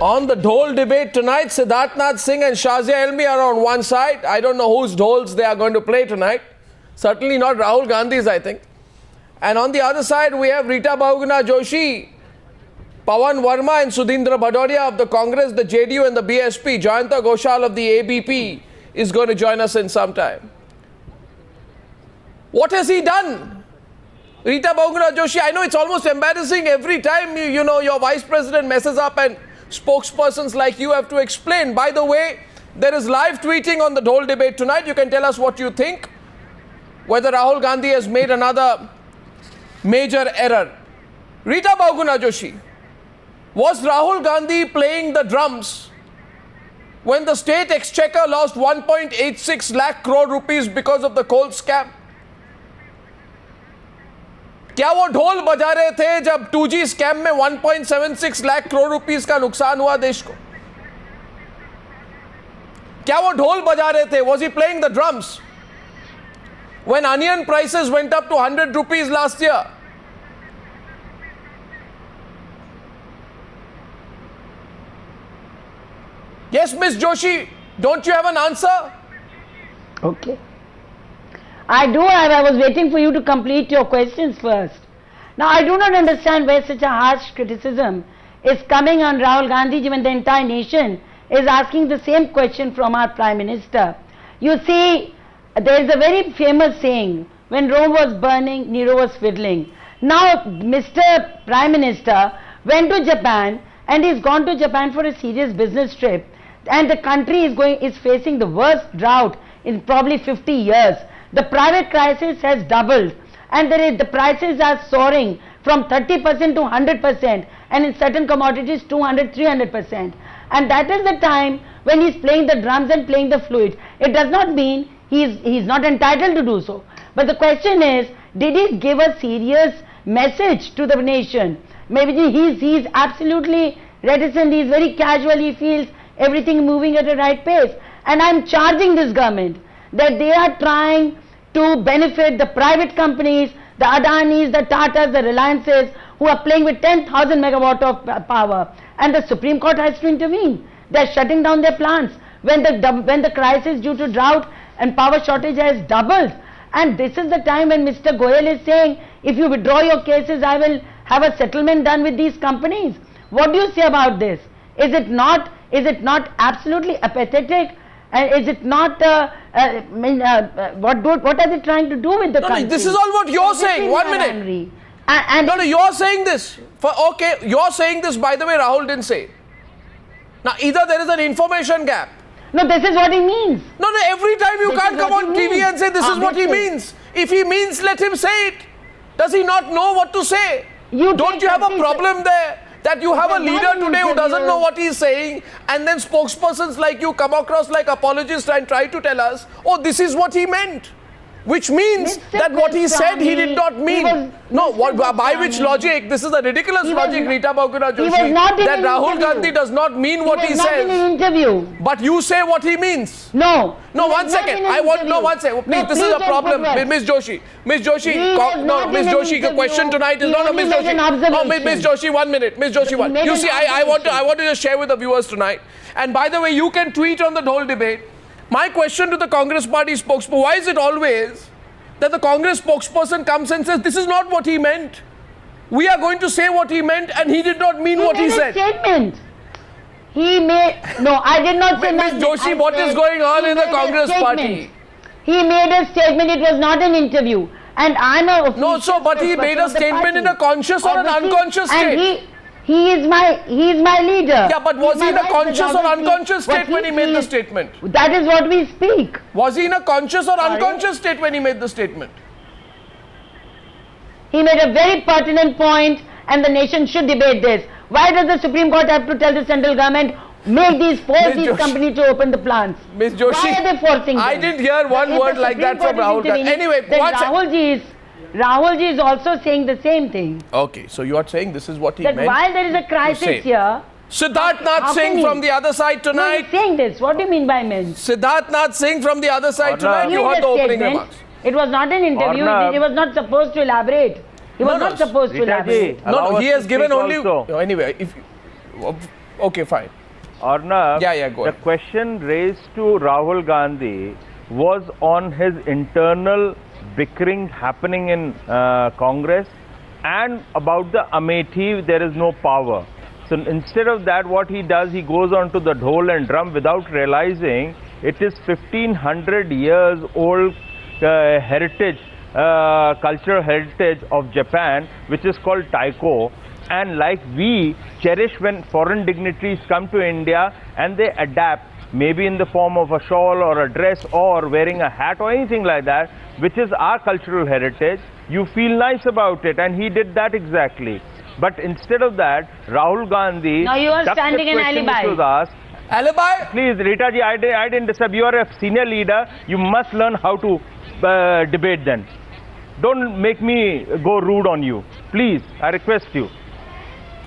On the dhol debate tonight, Siddharth Nath Singh and Shazia Elmi are on one side. I don't know whose dhols they are going to play tonight. Certainly not Rahul Gandhi's, I think. And on the other side, we have Rita Bahuguna Joshi, Pawan Verma and Sudhindra Bhadoria of the Congress, the JDU and the BSP. Jayanta Ghoshal of the ABP is going to join us in some time. What has he done? Rita Bahuguna Joshi, I know it's almost embarrassing every time you know your vice president messes up and spokespersons like you have to explain. By the way, there is live tweeting on the dhol debate tonight. You can tell us what you think, whether Rahul Gandhi has made another major error. Rita Bahuguna Joshi, was Rahul Gandhi playing the drums when the state exchequer lost 1.86 lakh crore rupees because of the coal scam? क्या वो ढोल बजा रहे थे जब 2G scam में 1.76 lakh crore rupees का नुकसान हुआ देश को? क्या वो ढोल बजा रहे थे? Was he playing the drums when onion prices went up to 100 rupees last year? Yes, Miss Joshi, don't you have an answer? Okay. I do have. I was waiting for you to complete your questions first. Now, I do not understand where such a harsh criticism is coming on Rahul Gandhi when the entire nation is asking the same question from our Prime Minister. You see, there is a very famous saying, when Rome was burning, Nero was fiddling. Now, Mr. Prime Minister went to Japan and he's gone to Japan for a serious business trip, and the country is facing the worst drought in probably 50 years. The private crisis has doubled, and the prices are soaring from 30% to 100%, and in certain commodities 200, 300%. And that is the time when he's playing the drums and playing the flute. It does not mean he's not entitled to do so. But the question is, did he give a serious message to the nation? Maybe he's absolutely reticent, he's very casual, he feels everything moving at the right pace. And I'm charging this government that they are trying to benefit the private companies, the Adanis, the Tatas, the Reliances, who are playing with 10,000 megawatt of power. And the Supreme Court has to intervene. They're shutting down their plants when the crisis due to drought and power shortage has doubled. And this is the time when Mr. Goyal is saying, if you withdraw your cases, I will have a settlement done with these companies. What do you say about this? Is it not absolutely apathetic? Is it not, what are they trying to do with the country? No, this is all what you're saying. 1 minute. No, you're saying this. Okay, you're saying this, by the way, Rahul didn't say it. Now, either there is an information gap. No, this is what he means. No, every time you can't come on TV and say this is what he means. If he means, let him say it. Does he not know what to say? Don't you have a problem there? That you have a leader today who doesn't know what he's saying, and then spokespersons like you come across like apologists and try to tell us, oh, this is what he meant. Which means that what he said he did not mean. No, by which logic? This is a ridiculous logic, Rita Bahuguna Joshi, that Rahul Gandhi does not mean what he says. In an interview. But you say what he means. No. No, 1 second. One second. Please, this is a problem. Miss Joshi. Miss Joshi, the question tonight is not a Miss Joshi. Oh, Miss Joshi, 1 minute. Miss Joshi, one. You see, I want to just share with the viewers tonight. And by the way, you can tweet on the whole debate. My question to the Congress party spokesperson, why is it always that the Congress spokesperson comes and says, this is not what he meant. We are going to say what he meant, and he did not mean what he said. Statement. No, I did not say that. Ms. Joshi, what is going on in the Congress party? He made a statement, it was not an interview. And I'm a... No, but he made a statement in a conscious or an unconscious state. He is my leader. Yeah, but was he in a conscious or unconscious state when he made the statement? That is what we speak. Was he in a conscious or unconscious state when he made the statement? He made a very pertinent point, and the nation should debate this. Why does the Supreme Court have to tell the central government, force these companies to open the plants? Ms. Joshi, why are they forcing them? I didn't hear one word like that from Rahul Gandhi. Anyway, Rahul ji is also saying the same thing. Okay, so you are saying this is what he meant. That while there is a crisis here, Siddharth Nath Singh from the other side tonight. No, he's saying this. What do you mean by meant? Siddharth Nath Singh from the other side tonight. You heard the opening remarks. It was not an interview. He was not supposed to elaborate. He was not supposed to elaborate. No, he has given only. Anyway, Okay, fine. Arnab, Yeah, go the ahead. question raised to Rahul Gandhi was on his internal bickering happening in Congress and about the Amethi, there is no power. So instead of that, what he does, he goes on to the dhol and drum without realizing it is 1500 years old heritage, cultural heritage of Japan, which is called taiko. And like we cherish when foreign dignitaries come to India and they adapt, maybe in the form of a shawl or a dress or wearing a hat or anything like that, which is our cultural heritage, you feel nice about it, and he did that exactly. But instead of that, Rahul Gandhi, Now you are ducked the standing in question alibi. which was asked. Alibi? Please, Rita ji, I didn't disturb. You are a senior leader. You must learn how to debate then. Don't make me go rude on you. Please, I request you.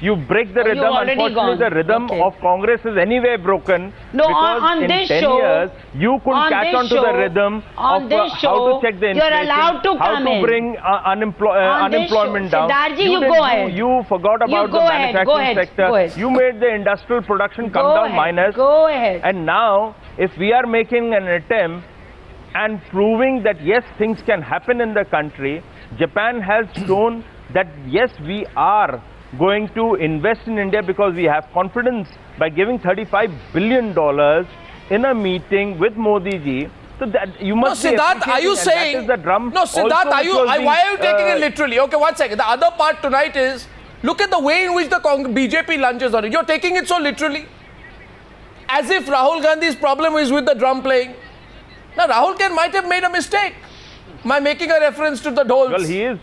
You break the Oh, you've rhythm. already Unfortunately, gone. the rhythm Okay. of Congress is anyway broken. No, because on in this 10 show- years, you couldn't on catch this on to the show- rhythm on of this how show, to check the you're inflation, allowed to how come to in. bring On this unemployment show- down. Siddharji, you didn't go do- ahead. You forgot You about go the ahead, manufacturing go ahead, sector. go ahead. You made the industrial production come Go down ahead, minus. Go ahead. And now, if we are making an attempt and proving that yes, things can happen in the country, Japan has shown that yes, we are going to invest in India because we have confidence by giving $35 billion in a meeting with Modi ji. So that you No, must be Siddharth, are you appreciating, and that saying? is the drum No, Siddharth, also are which you? was being, Why are you taking it literally? Okay, 1 second. The other part tonight is look at the way in which the BJP lunges on it. You're taking it so literally, as if Rahul Gandhi's problem is with the drum playing. Now, Rahul might have made a mistake by making a reference to the dhols. Well, he is.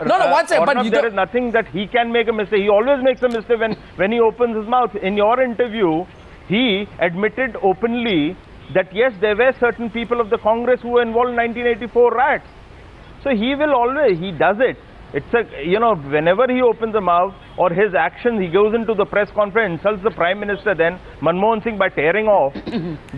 No, 1 second. But Arnab, you there don't- is nothing that he can make a mistake. He always makes a mistake when he opens his mouth. In your interview, he admitted openly that yes, there were certain people of the Congress who were involved in 1984 riots. So he will always, he does it. It's a, whenever he opens a mouth or his actions, he goes into the press conference, insults the Prime Minister, then Manmohan Singh by tearing off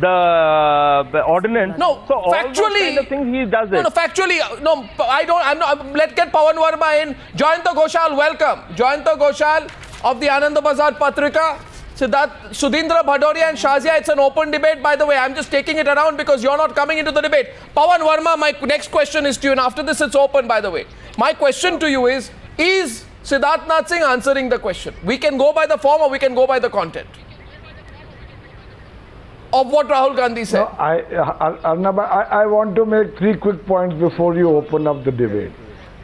the ordinance. No, so all factually, those kind of things he does it. No, factually, no, I don't. I'm not. Let's get Pawan Verma in. Jayanta Ghoshal, welcome. Jayanta Ghoshal of the Anand Bazar Patrika. Siddharth, Sudhindra Bhadoria and Shazia. It's an open debate, by the way. I'm just taking it around because you're not coming into the debate. Pawan Verma, my next question is to you, and after this, it's open, by the way. My question to you is Siddharth Nath Singh answering the question? We can go by the form or we can go by the content of what Rahul Gandhi said. No, Arnab, I want to make 3 quick points before you open up the debate.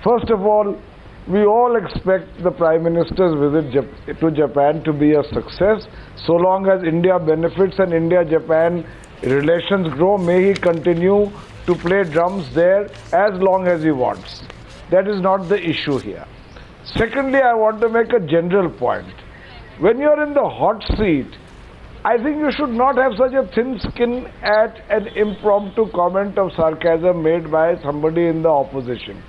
First of all, we all expect the Prime Minister's visit to Japan to be a success. So long as India benefits and India-Japan relations grow, may he continue to play drums there as long as he wants. That is not the issue here. Secondly, I want to make a general point. When you're in the hot seat, I think you should not have such a thin skin at an impromptu comment of sarcasm made by somebody in the opposition.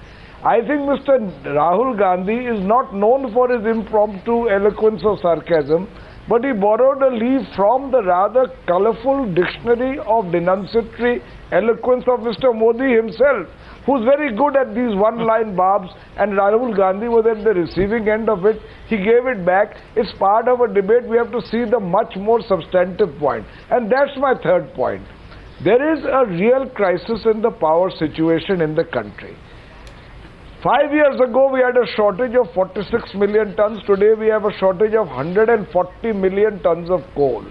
I think Mr. Rahul Gandhi is not known for his impromptu eloquence or sarcasm, but he borrowed a leaf from the rather colorful dictionary of denunciatory eloquence of Mr. Modi himself, who's very good at these one-line barbs, and Rahul Gandhi was at the receiving end of it. He gave it back. It's part of a debate. We have to see the much more substantive point. And that's my third point. There is a real crisis in the power situation in the country. 5 years ago, we had a shortage of 46 million tons. Today, we have a shortage of 140 million tons of coal.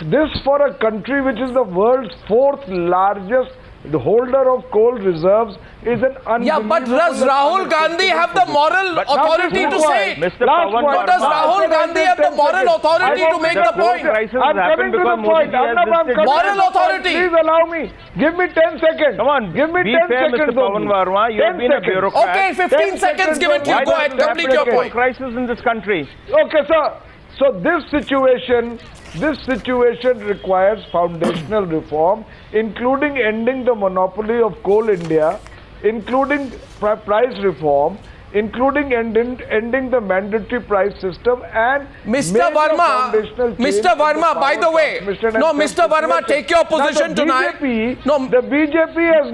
This for a country which is the world's 4th largest holder of coal reserves is an unbelievable... Yeah, but does Rahul Gandhi have the moral authority to say it? Mr. Last Pawan point. No, does Verma, Rahul Gandhi have the moral authority to make the point? crisis I'm has coming happened to the because Modi point. ji has Arnab, I'm listed- coming Moral to the point. authority. Please allow me. Give me 10 seconds. Come on, Give me be 10 fair, seconds. Mr. Pawan only. Verma. You have 10 been a seconds. bureaucrat. Okay, 15 10 seconds given to you. Why Go does ahead, it happen complete your to point. crisis in this country? Okay, sir. So this situation requires foundational reform, including ending the monopoly of Coal India, including price reform, including ending the mandatory price system, and Mr. major Verma, foundational change Mr. in the Verma, by power the way, transmission and no, Mr. Verma, transmission. take your Now, position tonight. The BJP has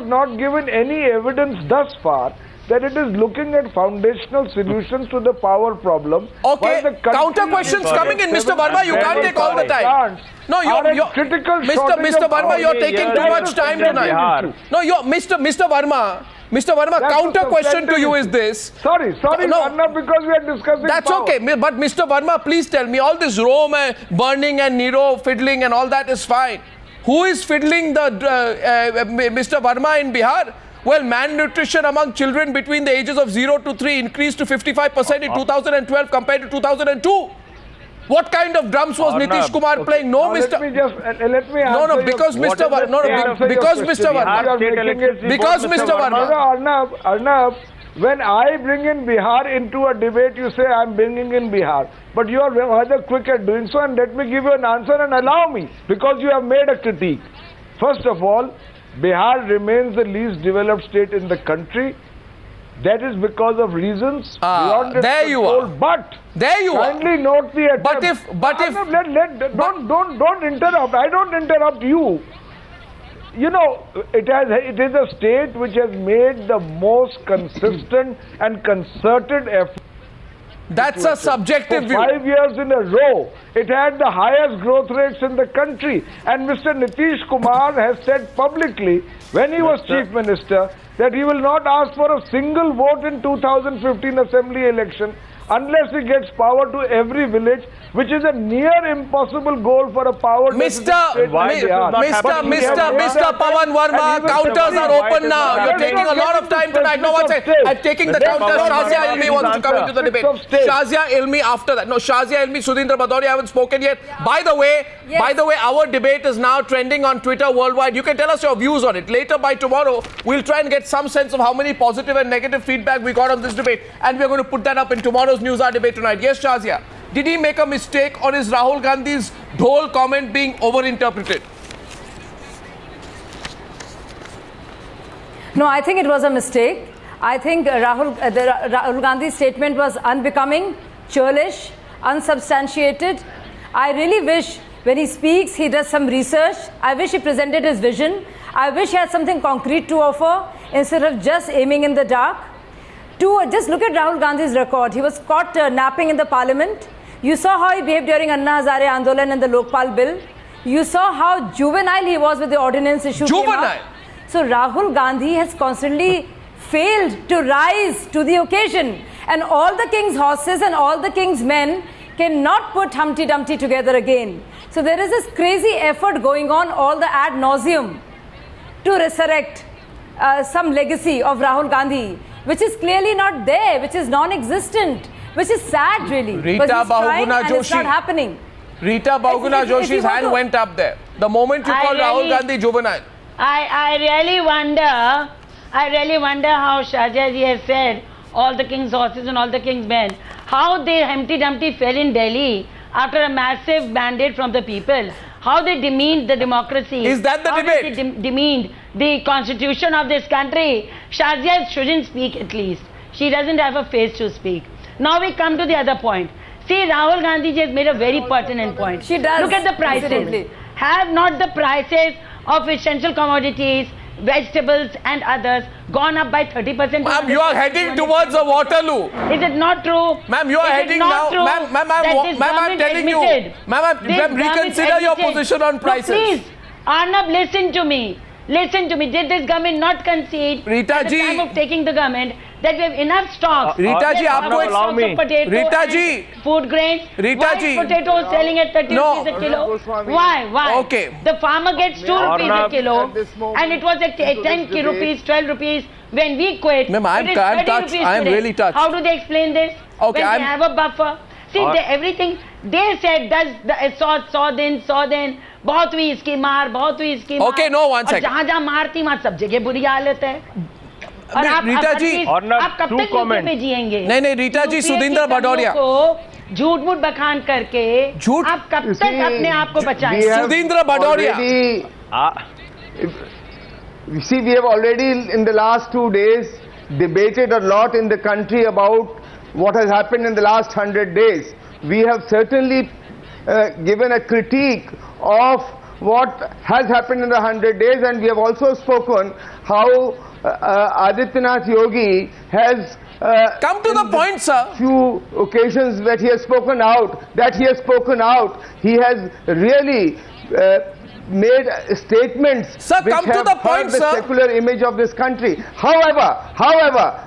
not given any evidence thus far that it is looking at foundational solutions to the power problem. Okay, while the country counter questions is coming in, Mr. Verma. You can't take all the time. No, you're critical Mr. Verma, you're taking too much time tonight. No, Mr. Verma. Mr. Verma, That's counter a question to you issue. is this. Sorry, No. Verma, because we are discussing That's power. okay. But Mr. Verma, please tell me, all this Rome burning and Nero fiddling and all that is fine. Who is fiddling the Mr. Verma in Bihar? Well, malnutrition among children between the ages of 0 to 3 increased to 55% in 2012 compared to 2002. What kind of drums was Nitish Kumar playing? No, Now, Mr. Let me answer No, because your, Mr. Verma, because Mr. Verma, because Mr. Verma. Arnab, when I bring in Bihar into a debate, you say I'm bringing in Bihar. But you are rather quick at doing so, and let me give you an answer and allow me, because you have made a critique. First of all, Bihar remains the least developed state in the country. That is because of reasons beyond its there you control. are. But There you are. kindly note the attempt. But if Don't interrupt. I don't interrupt you. You know, it is a state which has made the most consistent and concerted effort. that's a subjective For view. 5 years in a row, it had the highest growth rates in the country. And Mr. Nitish Kumar has said publicly, when he was Chief Minister, that he will not ask for a single vote in 2015 Assembly election unless he gets power to every village, which is a near impossible goal for a power Mr. Pawan Verma, counters are open now. You're taking a lot of time tonight. No, one second. I'm taking the counters. Shazia Ilmi wants to come into the debate. Shazia Ilmi after that. No, Shazia Ilmi, Sudhindra Bhadoria haven't spoken yet. By the way, our debate is now trending on Twitter worldwide. You can tell us your views on it. Later by tomorrow, we'll try and get some sense of how many positive and negative feedback we got on this debate. And we're going to put that up in tomorrow's News Hour debate tonight. Yes, Shazia. Did he make a mistake, or is Rahul Gandhi's dhol comment being overinterpreted? No, I think it was a mistake. I think Rahul Gandhi's statement was unbecoming, churlish, unsubstantiated. I really wish when he speaks, he does some research. I wish he presented his vision. I wish he had something concrete to offer instead of just aiming in the dark. Just look at Rahul Gandhi's record. He was caught napping in the parliament. You saw how he behaved during Anna Hazare Andolan and the Lokpal bill. You saw how juvenile he was with the ordinance issue. Juvenile? So Rahul Gandhi has constantly failed to rise to the occasion. And all the king's horses and all the king's men cannot put Humpty Dumpty together again. So there is this crazy effort going on all the ad nauseum to resurrect some legacy of Rahul Gandhi, which is clearly not there, which is non-existent, which is sad really. Rita Bahuguna Joshi. It's not happening. Rita Bahuguna Joshi's hand went up there. The moment you called Rahul Gandhi juvenile. I really wonder how Shahjaji has said all the king's horses and all the king's men, how they Humpty Dumpty fell in Delhi after a massive mandate from the people, how they demeaned the democracy. Is that the debate? They demeaned the constitution of this country. Shahjaji shouldn't speak at least. She doesn't have a face to speak. Now we come to the other point. See, Rahul Gandhi has made a very pertinent point. She does. Look at the prices. Absolutely. Have not the prices of essential commodities, vegetables and others gone up by 30%? Ma'am, you are heading towards a Waterloo. Is it not true? Ma'am, you are heading now. Ma'am, I'm telling you. Ma'am, reconsider your position on prices. No, please, Arnab, listen to me. Listen to me. Did this government not concede Rita at the ji, time of taking the government that we have enough stocks? Rita ji, आपको allow me. Rita ji, food grains. Rita Why ji. is potato selling at 30 No. rupees a kilo? Why? Okay. The farmer gets 2 rupees a Arnab, kilo, and it was at 10 rupees, 12 rupees when we quit. Ma'am, I'm It is touched. 30 rupees I'm today. really touched. How do they explain this? Okay, when they have a buffer. See, everything they said does saw then बहुत हुई इसकी मार, बहुत हुई इसकी मार. Okay, no, one second. जहाँ मारती वहाँ सब जगह बुरी हालत है. और आप रीता जी, आप कब तक यूपी में जिएंगे? नहीं, रीता जी, सुधिंद्र भदौरिया को झूठ मूठ बखान करके झूठ आप कब तक अपने आप को बचाएंगे? सुधिंद्र Bhadauria. You see, we have already in the last 2 days debated a lot in the country about what has happened in the last 100 days. We have certainly given a critique of what has happened in the 100 days, and we have also spoken how Adityanath Yogi has Come to the point, sir. few occasions that he has spoken out, he has really made statements Sir, which come to have the hurt point, the sir. secular image of this country. However,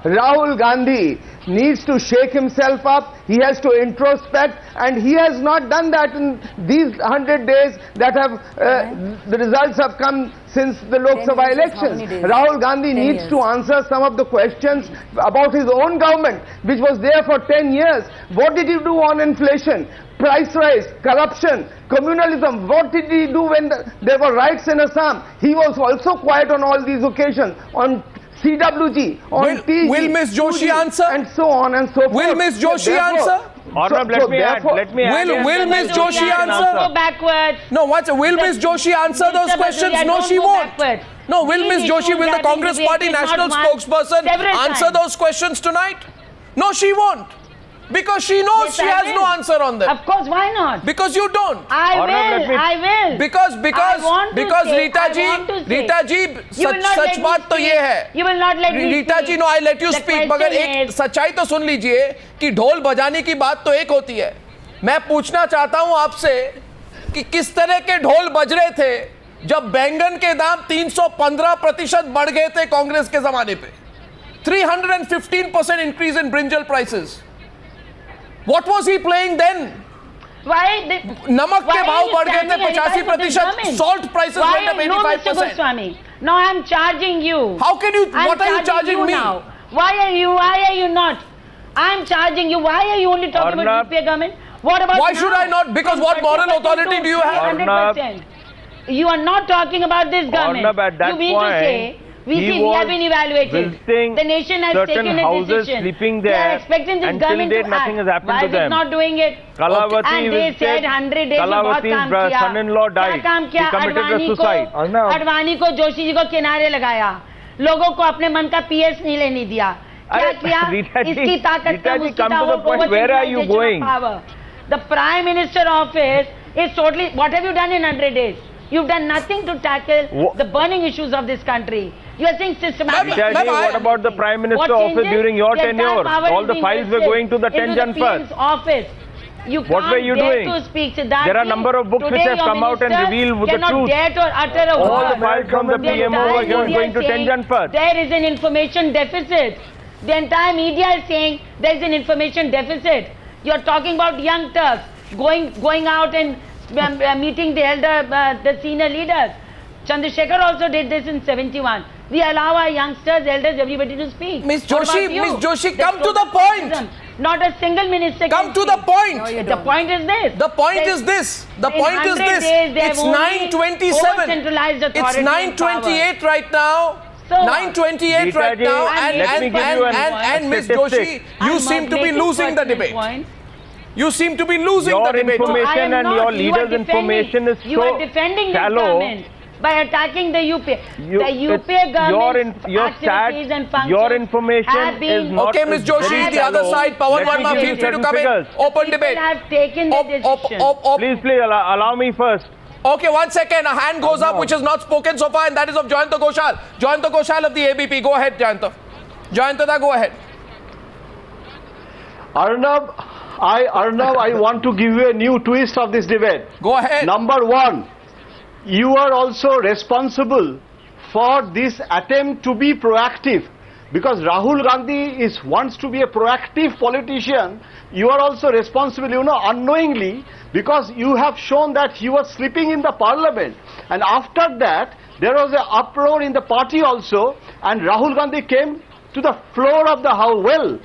Rahul Gandhi needs to shake himself up, he has to introspect, and he has not done that in these 100 days that have, the results have come since the Lok 10 Sabha years is how elections. many days? Rahul Gandhi 10 needs years. to answer some of the questions about his own government, which was there for 10 years. What did he do on inflation, price rise, corruption, communalism? What did he do when there were riots in Assam? He was also quiet on all these occasions, on CWG, on TG, will Ms. Joshi 2G, answer? and so on and so forth. Will Ms. Joshi Therefore- answer? Arnab, let me add. Will Ms. Joshi answer? Go backwards. No, will Ms. Joshi answer those Mr. questions? Bajoria, No, don't she go won't. backwards. No, will These Ms. Joshi, issues will the have been Congress Party debated national not once, spokesperson several answer times. those questions tonight? No, she won't. Because she knows Yes, she I has will. no answer on them. Of course, why not? Because you don't. I Arnab, will. Because I want to say, Rita I want to say. ji, You will not let such me बात तो speak. ये है. You will not let me Rita speak. Ji, no, I let you The speak. मगर question एक is- सच्चाई तो सुन लीजिए कि ढोल बजाने की बात तो एक होती है. मैं पूछना चाहता हूं आपसे कि किस तरह के ढोल बज रहे थे जब बैंगन के दाम 315% बढ़ गए थे कांग्रेस के जमाने पे. 315% increase in brinjal prices. What was he playing then? Why? नमक के भाव बढ़ गए थे 85%. Salt prices Why? went up No, Mr. 85%. Goswami. Now I am charging you. How can you? I'm What are you charging me? now? Why are you not? I am charging you. Why are you only talking Arnab. about UPA government? What about Why now? should I not? Because what From moral 30% authority to do you have? 100%. You are not talking about this government. Arnab, at that you mean point, to say, we he see we have been was evaluated. visiting The nation has certain taken a houses, decision. sleeping They are there, expecting this and till government date to nothing act. has happened Why to is it them. not doing it? Kalavati And they visited, said 100 days में बहुत Kalavati's काम किया. son-in-law क्या died. काम किया? He committed the Advani suicide. को अडवाणी को जोशी जी को किनारे लगाया. लोगों को अपने मन का PS नहीं लेने दिया. क्या अरे, किया? रीता जी, इसकी ताकत रीता कम, जी, उसकी come to the ताकत point. over Where are you centralization going? of power. The Prime Minister office is totally. What have you done in 100 days? You've done nothing to tackle the burning issues of this country. You are saying systematic. Rita ji, what about the Prime Minister What office changes? during your The entire tenure? power All is the being files were vested going to the into 10 Jan PM's first. office. You What can't were you dare doing? to speak, Siddharth. There are number of books which Today have your come out and minister revealed the cannot truth. dare to utter a All word. the files from the The PMO entire were media going is to 10 saying Jan first. there is an information deficit. The entire media is saying there is an information deficit. You are talking about young Turks going out and meeting the the senior leaders. Chandrasekhar also did this in 71. We allow our youngsters, elders, everybody to speak. Ms. What Joshi, about you? Ms. Joshi, There's come to the total point. fascism. Not a single minister Come can to the speak. point. The point is this. The point That is this. The in point is 100 this. days they have It's only 9:27. over-centralized It's authority and 9:28 right now. So what? 9:28 Rita right ji, now. let me give you And Ms. statistic. Joshi, you I'm seem not to be making losing the pertinent debate. points. You seem to be losing Your the debate. information I am and not. your You are leaders' information is You are so defending shallow. this government by attacking the UPA. You- The UPA it's- government's your activities stats, and functions your information have been is not Okay, Ms. Joshi, very the other shallow. side, Pawan Let me Verma, give feel you free to certain come in. figures. Open people debate. have taken the decision. Please allow me first. Okay, 1 second. A hand goes up which is not spoken so far, and that is of Jayanta Ghoshal. Jayanta Ghoshal of the ABP. Go ahead, Jayanta. Jayanta, go ahead. Arnab, I want to give you a new twist of this debate. Go ahead. Number one, you are also responsible for this attempt to be proactive. Because Rahul Gandhi wants to be a proactive politician, you are also responsible, unknowingly, because you have shown that he was sleeping in the parliament. And after that, there was an uproar in the party also, and Rahul Gandhi came to the floor of the house,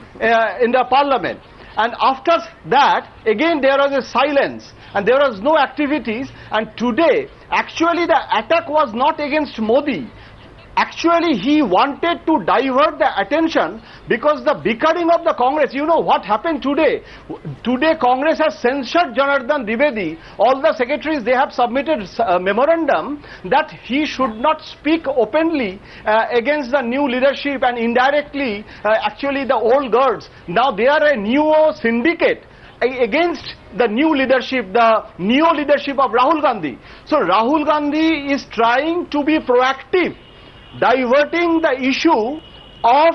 in the parliament. And after that, again there was a silence and there was no activities. And today, actually the attack was not against Modi. Actually, he wanted to divert the attention because the bickering of the Congress, you know what happened today? Today, Congress has censured Janardhan Dwivedi. All the secretaries, they have submitted a memorandum that he should not speak openly against the new leadership and indirectly, actually the old guards. Now they are a new syndicate. against the new leadership, the neo-leadership of Rahul Gandhi. So Rahul Gandhi is trying to be proactive, diverting the issue of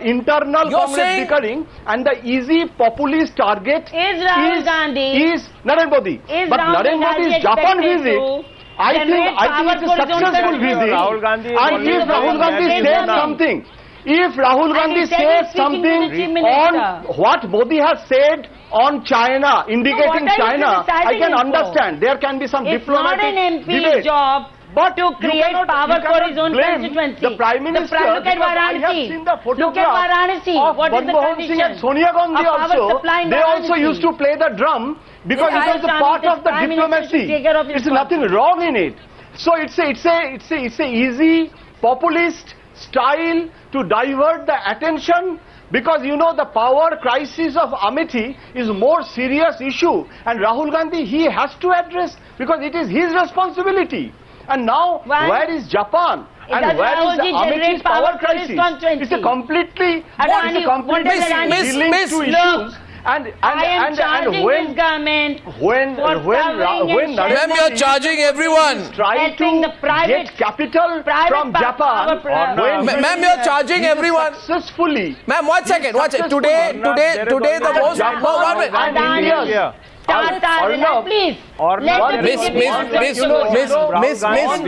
internal You're Congress saying- bickering, and the easy populist target Is Rahul Gandhi- is Narendra Modi. Is But Rahul Narendra Gandhi Modi's Japan expected visit, to I think generate it's a power for his own successful country? visit. Rahul Gandhi is And only if Rahul saying Gandhi that says Vietnam. something, if Rahul Gandhi he said says he's speaking to the chief something minister. on what Modi has said on China, indicating what are you China, I criticizing can him for? understand. There can be some It's diplomatic not an MP's debate. job But to you create cannot- power you for cannot his own blame constituency. the Prime Minister, Look at because I have Varanasi. seen the Look at photograph Varanasi. of What is the Manmohan Singh condition and Sonia Gandhi of power also. supply in They also Varanasi? used to play the drum because Yeah, it was a I part understand of the Prime Minister should diplomacy. take care of his It's nothing wrong in it. So it's a easy populist style to divert the attention, because you know the power crisis of Amethi is more serious issue, and Rahul Gandhi he has to address, because it is his responsibility. And now Why? where is Japan? Does And where Rahul is the ji generate Amethi's power power for his crisis? constituency? It's a completely, Adani, it's a completely what does Adani- dealing Miss- to Miss- issues. And I am charging when this government when for covering when and Narendra Ma'am, you're Modi charging everyone. is trying helping to the private- get capital private from power Japan, pro- Ma'am, you're charging he is everyone. successfully. Ma'am, one second. successful. Today, Arnab, today, there is today, the only most. Japan No, one minute. and Adani. India. Tata, please. Or Let not the Miss, BJP Miss, constituency Miss, go. Miss, Rahul Miss, Gandhi Miss, said-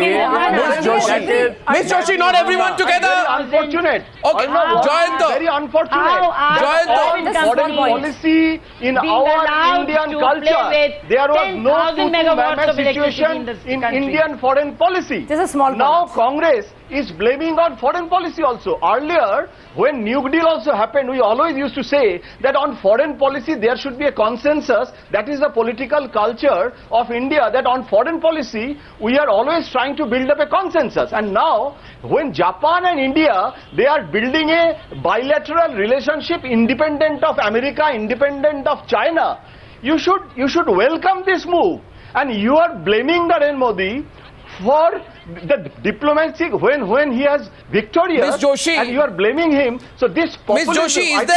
Miss Joshi, Miss Joshi, not everyone Very together. unfortunate. Okay, Arnab, Jayanta. Very unfortunate. How are Jayanta. foreign On foreign companies policy in being our allowed Indian to culture, play with there was no 10,000 megawatts two-to-mammoth of electricity situation in this in country? Indian foreign policy. Just a small Now point. Congress is blaming on foreign policy also. Earlier, when New Deal also happened, we always used to say that on foreign policy there should be a consensus. That is the political culture of India, that on foreign policy we are always trying to build up a consensus. And now when Japan and India, they are building a bilateral relationship independent of America, independent of China, you should welcome this move. And you are blaming Narendra Modi for the diplomacy when he has victorious, Miss Joshi. and you are blaming him. So this Miss populism, Joshi, I is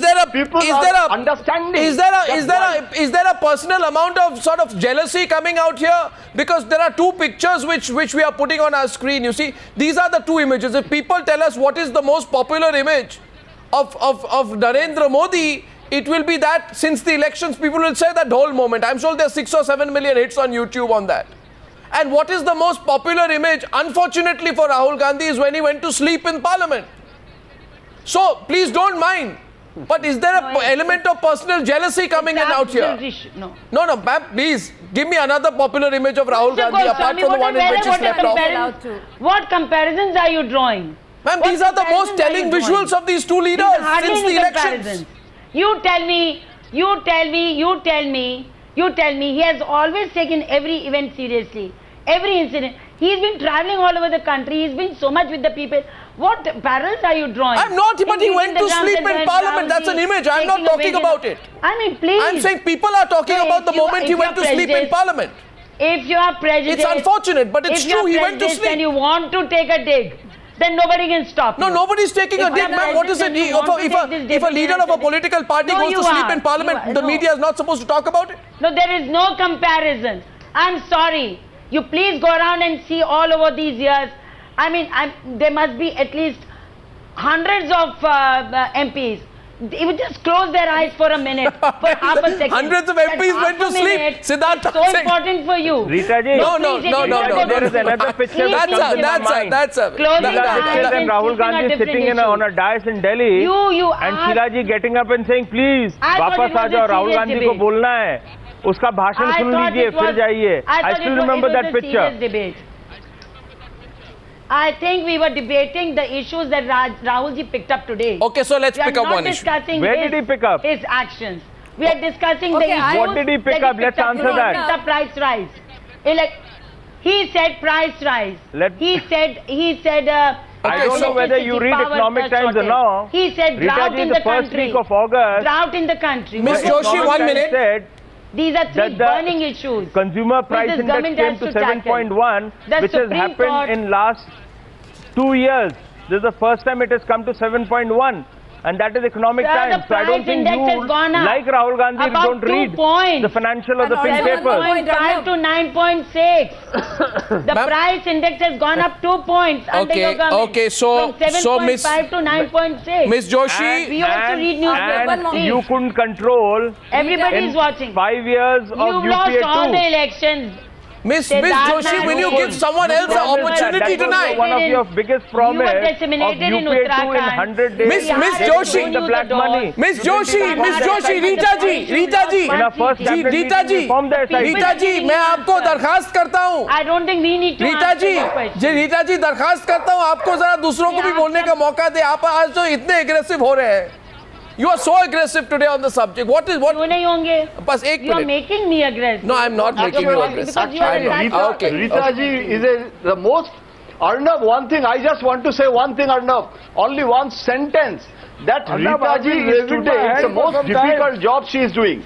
there think people are understanding? is there a personal amount of sort of jealousy coming out here? Because there are two pictures which we are putting on our screen. You see, these are the two images. If people tell us what is the most popular image of Narendra Modi, it will be that since the elections, people will say that whole moment. I'm sure there's 6 or 7 million hits on YouTube on that. And what is the most popular image, unfortunately for Rahul Gandhi, is when he went to sleep in Parliament. So, please don't mind. But is there an element of personal jealousy coming in out here? No. No, ma'am, please, give me another popular image of Rahul Mr. Gandhi apart Goswami, from the what one in are- which he what are slept off. comparisons- What comparisons are you drawing? Ma'am, What these are the most comparisons are telling you visuals drawing? of these two leaders These are hardly since any the elections. comparisons. You tell me, he has always taken every event seriously, every incident. He's been traveling all over the country, he's been so much with the people. What parallels are you drawing? I'm not, but he In went the to drums sleep and in when Parliament. That's an Rahul ji image. I'm not taking a talking vision- about it. I mean, please. I'm saying people are talking No, about the if you- moment if he you went are to sleep in prejudiced- Parliament. If you are prejudiced, It's unfortunate, but it's if you true, are he went to prejudiced sleep. and you want to take a dig, then nobody can stop No, you. nobody's taking If a dig, you are ma'am. What is it? prejudiced and you want to take this If a leader of a decision- political party No, goes you to sleep are. in Parliament, You are. the No. media is not supposed to talk about it? No, there is no comparison. I'm sorry. You please go around and see all over these years. I mean, there must be at least hundreds of MPs. They would just close their eyes for a minute, for half a second. Hundreds of That MPs half went to a sleep. minute Siddhartha is so Singh. important for you. Rita ji. No, no, Please, no, it no, is no, not no. There is another picture that Please, comes in my mind. That's a. Closing that- your that- eyes Dixit that- and Rahul speaking on Gandhi different sitting issues. on a dais in Delhi, You and are- Sheila ji getting up and saying, please, I thought वापस it was uh a जाओ, Rahul serious Gandhi को debate. बोलना है, उसका भाषण I soon thought लीजिए, it फिर was- जाइए. I I thought still it remember was that a picture. serious debate. I think we were debating the issues that Rahul ji picked up today. Okay, so let's We are pick up not one issue. discussing Where his, did he pick up? his actions. We are discussing the Okay, issues. What did he pick that up? Let's picked answer He that. picked up price rise. He said price rise. He said. I don't know whether you read Economic Times or not. He said Rita drought ji, in the the first country. week of August, Drought in the country. Miss What is Joshi, wrong? 1 minute. said These are three that the burning issues. consumer price this index government came has to to tackle. 7.1, The which has Supreme happened Court- in last 2 years. This is the first time it has come to 7.1. And that is economic Sir, times. the So I don't price think index you, has gone up like Rahul Gandhi, about don't 2 read points. the financial or the And pink also papers. 7.5 to 9.6. The Ma'am? price index has gone up 2 points under Okay, your government. okay, so- from 7.5 to 9.6. Miss Joshi, We also read newspapers, and please. you couldn't control Everybody in is watching. 5 years of You've lost UPA all the too. elections. Miss Siddharth Joshi, will you Nayak. give someone else an opportunity That was tonight? one of your biggest promise of disseminated in UPA 2 in Uttarakhand. 100 days. Miss They Joshi. took the black money. Miss You didn't Joshi, inform Miss their Joshi, side. Rita ji, In our first ji, cabinet Rita meeting, ji, inform their side. Rita ji, मैं आपको दरखास्त करता हूँ I don't think we need to Rita answer ji your question. जी रीता जी दरखास्त करता हूँ आपको जरा दूसरों को भी बोलने का मौका दे आप आज तो इतने एग्रेसिव हो रहे हैं You are so aggressive today on the subject. What? क्यों नहीं होंगे? बस एक You are minute making me aggressive. No, I'm not making you aggressive. Because you are I know. attacking- Okay. Rita ji is the most. Arnab, one thing I just want to say one thing, Arnab. Only one sentence. That Arnab, Rita I've ji been is raising today. my It's the hand for most some difficult time. job she is doing.